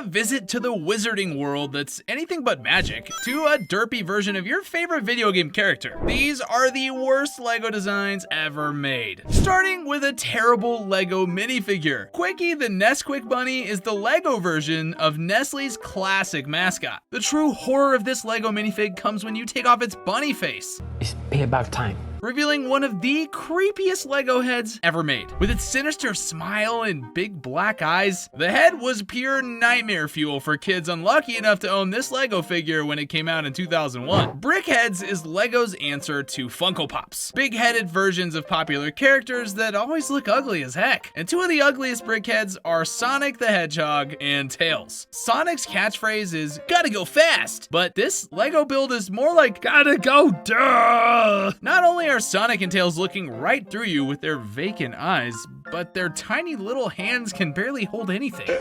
visit to the wizarding world that's anything but magic, to a derpy version of your favorite video game character. These are the worst LEGO designs ever made. Starting with a terrible LEGO minifigure. Quickie the Nesquick bunny is the LEGO version of Nestle's classic mascot. The true horror of this LEGO minifig comes when you take off its bunny face. It's payback time. Revealing one of the creepiest LEGO heads ever made. With its sinister smile and big black eyes, the head was pure nightmare fuel for kids unlucky enough to own this LEGO figure when it came out in 2001. Brickheadz is LEGO's answer to Funko Pops. Big-headed versions of popular characters that always look ugly as heck. And two of the ugliest Brickheadz are Sonic the Hedgehog and Tails. Sonic's catchphrase is, "Gotta go fast," but this LEGO build is more like, "Gotta go duh." Not only are Sonic and Tails looking right through you with their vacant eyes, but their tiny little hands can barely hold anything.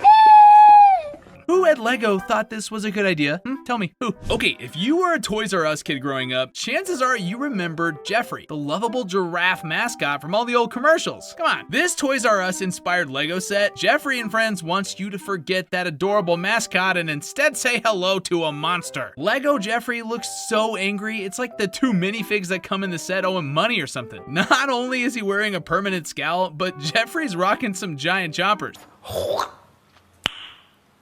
Who at LEGO thought this was a good idea? Tell me, who? Okay, if you were a Toys R Us kid growing up, chances are you remember Geoffrey, the lovable giraffe mascot from all the old commercials. Come on. This Toys R Us inspired LEGO set, Geoffrey and Friends wants you to forget that adorable mascot and instead say hello to a monster. LEGO Geoffrey looks so angry, it's like the two minifigs that come in the set owe him money or something. Not only is he wearing a permanent scowl, but Geoffrey's rocking some giant chompers.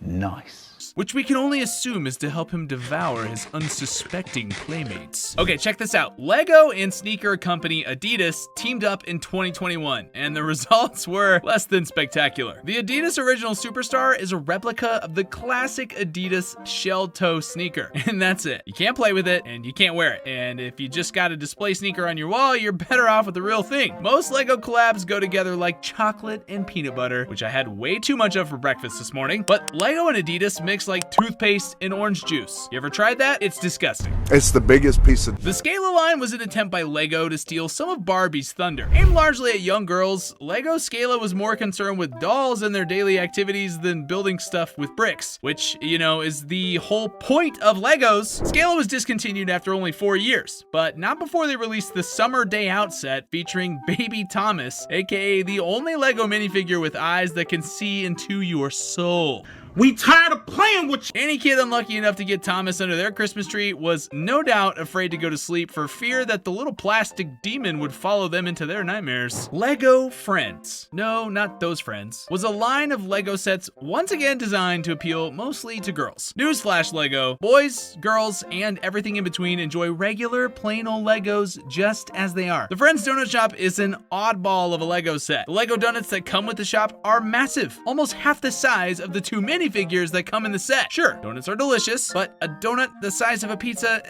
Nice. Which we can only assume is to help him devour his unsuspecting playmates. Okay, check this out. LEGO and sneaker company Adidas teamed up in 2021, and the results were less than spectacular. The Adidas Original Superstar is a replica of the classic Adidas shell toe sneaker, and that's it. You can't play with it, and you can't wear it. And if you just got a display sneaker on your wall, you're better off with the real thing. Most LEGO collabs go together like chocolate and peanut butter, which I had way too much of for breakfast this morning, but LEGO and Adidas mix like toothpaste and orange juice. You ever tried that? It's disgusting. It's the biggest piece of... The Scala line was an attempt by LEGO to steal some of Barbie's thunder. Aimed largely at young girls, LEGO Scala was more concerned with dolls and their daily activities than building stuff with bricks, which, you know, is the whole point of Legos. Scala was discontinued after only 4 years, but not before they released the Summer Day Out set featuring Baby Thomas, aka the only LEGO minifigure with eyes that can see into your soul. We tired of playing with you. Any kid unlucky enough to get Thomas under their Christmas tree was no doubt afraid to go to sleep for fear that the little plastic demon would follow them into their nightmares. LEGO Friends, no, not those friends, was a line of LEGO sets once again designed to appeal mostly to girls. Newsflash LEGO, boys, girls, and everything in between enjoy regular plain old Legos just as they are. The Friends Donut Shop is an oddball of a LEGO set. The LEGO donuts that come with the shop are massive, almost half the size of the two minifigures that come in the set. Sure, donuts are delicious, but a donut the size of a pizza,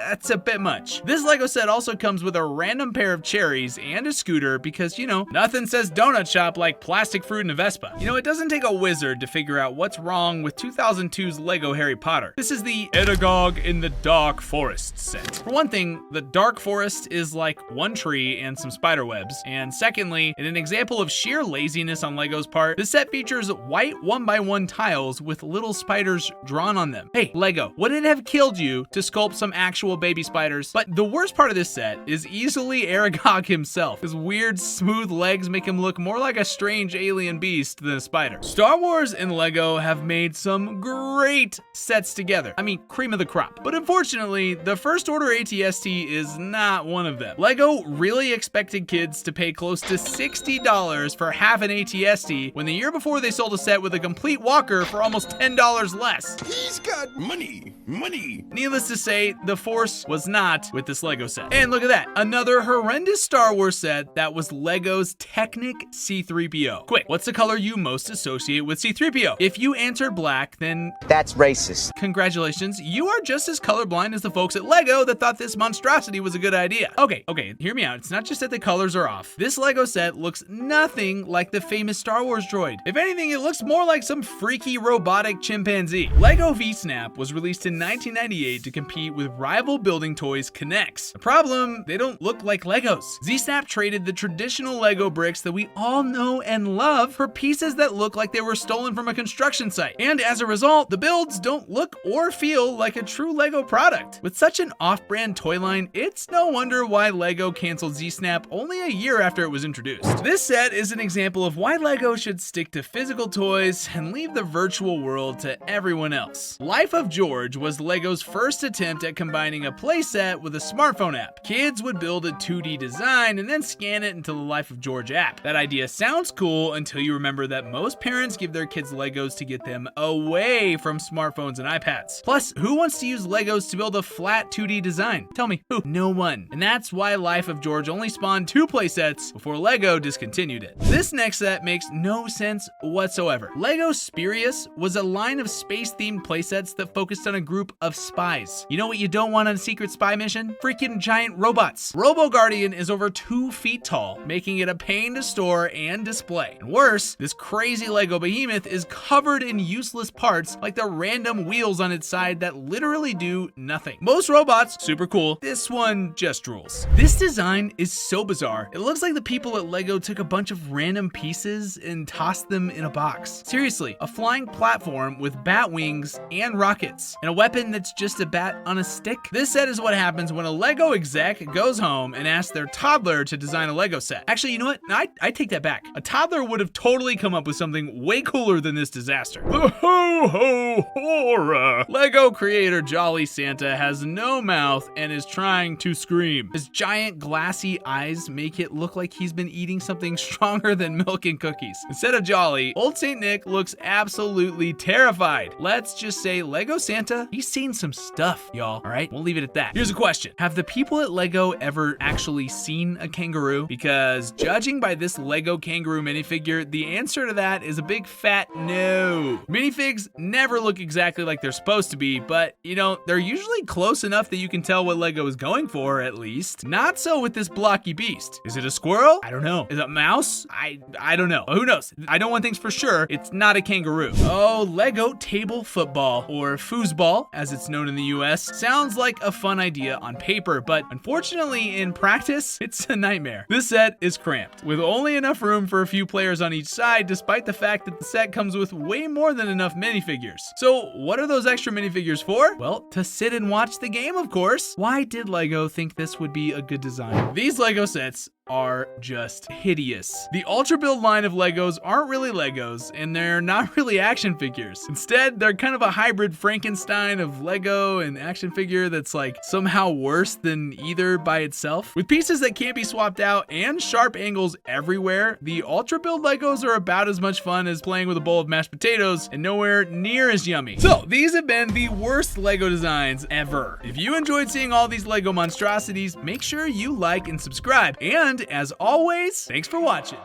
that's a bit much. This LEGO set also comes with a random pair of cherries and a scooter because, you know, nothing says donut shop like plastic fruit and a Vespa. You know, it doesn't take a wizard to figure out what's wrong with 2002's LEGO Harry Potter. This is the Aragog in the Dark Forest set. For one thing, the Dark Forest is like one tree and some spider webs. And secondly, in an example of sheer laziness on LEGO's part, the set features white 1x1 tiles with little spiders drawn on them. Hey, LEGO, would it have killed you to sculpt some actual baby spiders? But the worst part of this set is easily Aragog himself. His weird, smooth legs make him look more like a strange alien beast than a spider. Star Wars and LEGO have made some great sets together. I mean, cream of the crop. But unfortunately, the First Order ATST is not one of them. LEGO really expected kids to pay close to $60 for half an ATST when the year before they sold a set with a complete walker for almost $10 less. He's got money. Needless to say, the Force was not with this LEGO set. And look at that, another horrendous Star Wars set that was LEGO's Technic C3PO. Quick, what's the color you most associate with C3PO? If you answered black, then that's racist. Congratulations, you are just as colorblind as the folks at LEGO that thought this monstrosity was a good idea. Okay, hear me out. It's not just that the colors are off. This LEGO set looks nothing like the famous Star Wars droid. If anything, it looks more like some freaky robotic chimpanzee. LEGO ZNap was released in 1998 to compete with rival Lego building toys connects. The problem, they don't look like Legos. ZNap traded the traditional Lego bricks that we all know and love for pieces that look like they were stolen from a construction site. And as a result, the builds don't look or feel like a true Lego product. With such an off-brand toy line, it's no wonder why Lego canceled ZNap only a year after it was introduced. This set is an example of why Lego should stick to physical toys and leave the virtual world to everyone else. Life of George was Lego's first attempt at combining a playset with a smartphone app. Kids would build a 2D design and then scan it into the Life of George app. That idea sounds cool until you remember that most parents give their kids Legos to get them away from smartphones and iPads. Plus, who wants to use Legos to build a flat 2D design? Tell me, who? No one. And that's why Life of George only spawned 2 playsets before Lego discontinued it. This next set makes no sense whatsoever. Lego Spirius was a line of space-themed playsets that focused on a group of spies. You know what you don't want on a secret spy mission? Freaking giant robots. Robo-Guardian is over 2 feet tall, making it a pain to store and display. And worse, this crazy Lego behemoth is covered in useless parts like the random wheels on its side that literally do nothing. Most robots, super cool. This one just drools. This design is so bizarre. It looks like the people at Lego took a bunch of random pieces and tossed them in a box. Seriously, a flying platform with bat wings and rockets, and a weapon that's just a bat on a stick. This set is what happens when a Lego exec goes home and asks their toddler to design a Lego set. Actually, you know what? I take that back. A toddler would have totally come up with something way cooler than this disaster. The ho-ho horror! Lego creator Jolly Santa has no mouth and is trying to scream. His giant glassy eyes make it look like he's been eating something stronger than milk and cookies. Instead of Jolly, old Saint Nick looks absolutely terrified. Let's just say Lego Santa, he's seen some stuff, y'all, all right? We'll leave it at that. Here's a question. Have the people at Lego ever actually seen a kangaroo? Because judging by this Lego kangaroo minifigure, the answer to that is a big fat no. Minifigs never look exactly like they're supposed to be, but you know, they're usually close enough that you can tell what Lego is going for, at least. Not so with this blocky beast. Is it a squirrel? I don't know. Is it a mouse? I don't know. Who knows? I know one thing's for sure. It's not a kangaroo. Oh, Lego table football, or foosball, as it's known in the US, sounds like a fun idea on paper, but unfortunately in practice, it's a nightmare. This set is cramped, with only enough room for a few players on each side, despite the fact that the set comes with way more than enough minifigures. So what are those extra minifigures for? Well, to sit and watch the game, of course. Why did Lego think this would be a good design? These Lego sets are just hideous. The Ultrabuild line of Legos aren't really Legos, and they're not really action figures. Instead, they're kind of a hybrid Frankenstein of Lego and action figure that's like somehow worse than either by itself. With pieces that can't be swapped out and sharp angles everywhere, the Ultrabuild Legos are about as much fun as playing with a bowl of mashed potatoes and nowhere near as yummy. So these have been the worst Lego designs ever. If you enjoyed seeing all these Lego monstrosities, make sure you like and subscribe. And as always, thanks for watching.